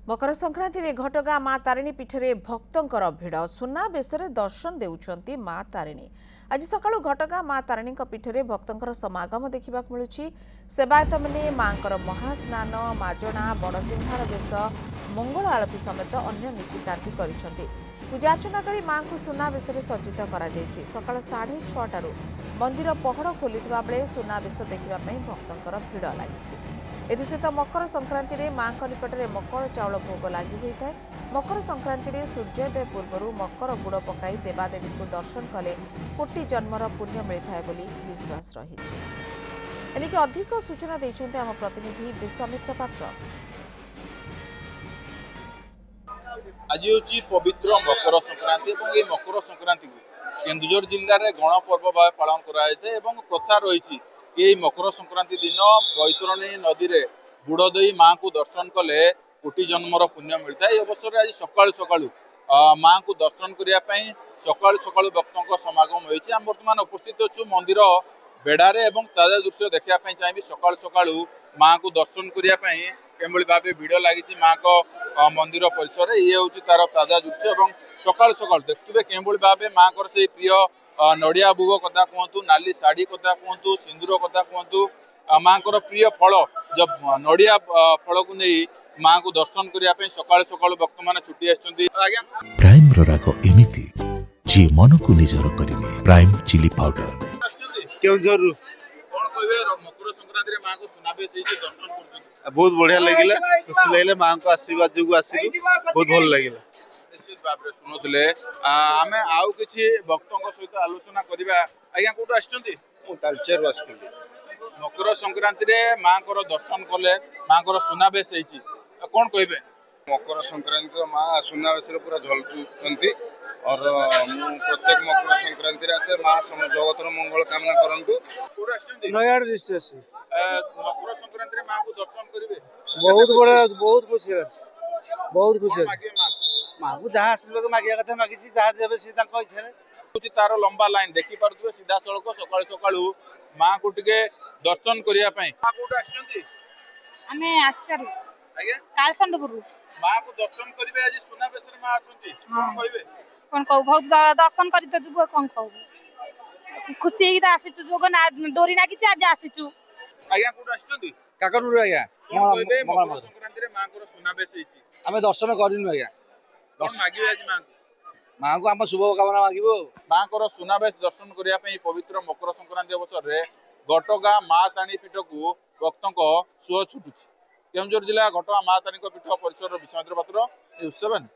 मकर संक्रांति रे घटगां मां तारिणी पीठरे भक्तंकर भिड़ सुना बेसरे दर्शन देउछंती मां तारिणी। आज सकाळु घटगां मां तारिणी पीठरे भक्तंकर समागम देखा मिलुछि। सेवायत मैंने मांकर महास्नान माजणा बड़सिंहार बेश मंगल आलती समेत अन्य नीतिकांति करिसंती। पूजार्चना करी मां को सुना बेसरे सज्जित करा जायछि। सकाळ 6:30 मंदिर पहड़ खोलिथिबा बेले सुना बेश देखिबा पई भक्तंकर भिड़ लागिछि। एथिसहित मकर संक्रांति रे मां निकट में मकर चाउल भोग लगी होता है। मकर संक्रांति रे सूर्योदय पूर्व मकर गुड़ पकाई देवादेवी को दर्शन कले कोटि जन्मर पुण्य मिलता है बोली विश्वास रही। एनिक अधिक सूचना देइछन्ते आम प्रतिनिधि विश्वामित्र पात्र। आज हूँ पवित्र मकर संक्रांति और ये मकर संक्रांति को केन्दुझर जिले में गणपर्व भाव पालन कराए प्रथा रही। ये मकर संक्रांति दिन बैतरणी नदी में बुड़ दे माँ को दर्शन कले कोटि जन्मर पुण्य मिलता है। अवसर में आज सकाळु सकाळु माँ को दर्शन करने सकाळु सकाळु भक्तों समागम होती। आम बर्तमान उपस्थित अच्छु मंदिर बेड़ारे और ताजा दृश्य देखापी चाहिए। सकाळु सकाळु माँ को दर्शन करने केभली भाव भिड़ लगी माँ को मंदिर परिसर ये हूँ तार ताजा दृश्य और सकाळु सकाळु देखिए केभली भाव माँ को से प्रिय नड़िया भोग कथा कहतु नाली शाढ़ी कथा कहतु सिंदूर कथा कहतु माँ को प्रिय फल जब नड़िया फल को नहीं माँ को दर्शन करने सकाळु सकाळु भक्त मैंने छुट्टी आछंती। प्राइम राग एमिति जे मन को निजर करिवे प्राइम चिली पाउडर केउझर कौन कहबे मकर संक्रांति रे माँ को सुनाबे से दर्शन करछन बहुत बढ़िया लगिला खुशी लगिला माँ को आशीर्वाद जो आसी बहुत भल लगिला। निश्चित भाव में शुणुले आमे आउ किछि भक्तों सहित आलोचना करिबा। आज्ञा कोठो आछंती तालचेर आसी मकर संक्रांति रे माँ को दर्शन कले माँ को सुनाबेश होइछि कौन कहबे। मकर संक्रांति माँ सुनावेश पूरा झलकुंती और प्रत्येक मकर संक्रांति आसे माँ जगतर मंगल कामना करंतु। नयागढ़ डिस्ट्रिक्ट मकर संक्रांति रे माँ को दर्शन करिवे बहुत बड़ा बहुत खुशी अछि बहुत खुशी कौन अछि। मागे माँ माँ को जहाँ आशीर्वाद मागिया कथा मागिछि जहाँ देबे से तांको इच्छा रे हूँ तार लंबा लाइन देखी पारुथिबे सीधा सड़क सकाळु सकाळु माँ को टिके दर्शन करिया पई माँ कोठो आछंती आमे आस्कारू आज्ञा कालसंडपुर माँ को दर्शन करिवे आज सुनाबेश रे माँ अछंती कौन कहबे। कोन कहू बहुत दर्शन करी त जुबो कोन कहू खुशी ही आसीचु जोग ना डोरी ना किछि आज आसीचु। आज्ञा कोठो आछंती काकरपुर आज्ञा कौन कहबे मकर संक्रांति रे माँ को सुनाबेश होइछि आमे दर्शन करिनु आज्ञा कौन मागिवे आज माँ माँ को हम शुभ कामना मागिबो। माँ को सुनाबेश दर्शन करने पवित्र मकर संक्रांति अवसर में घटगां माँ तारिणी पीठ को भक्तों सुह छुटुछि। केन्दुझर जिला घटगां माँ तारिणी पीठ परिसर विश्वामित्र पात्र न्यूज़ 7।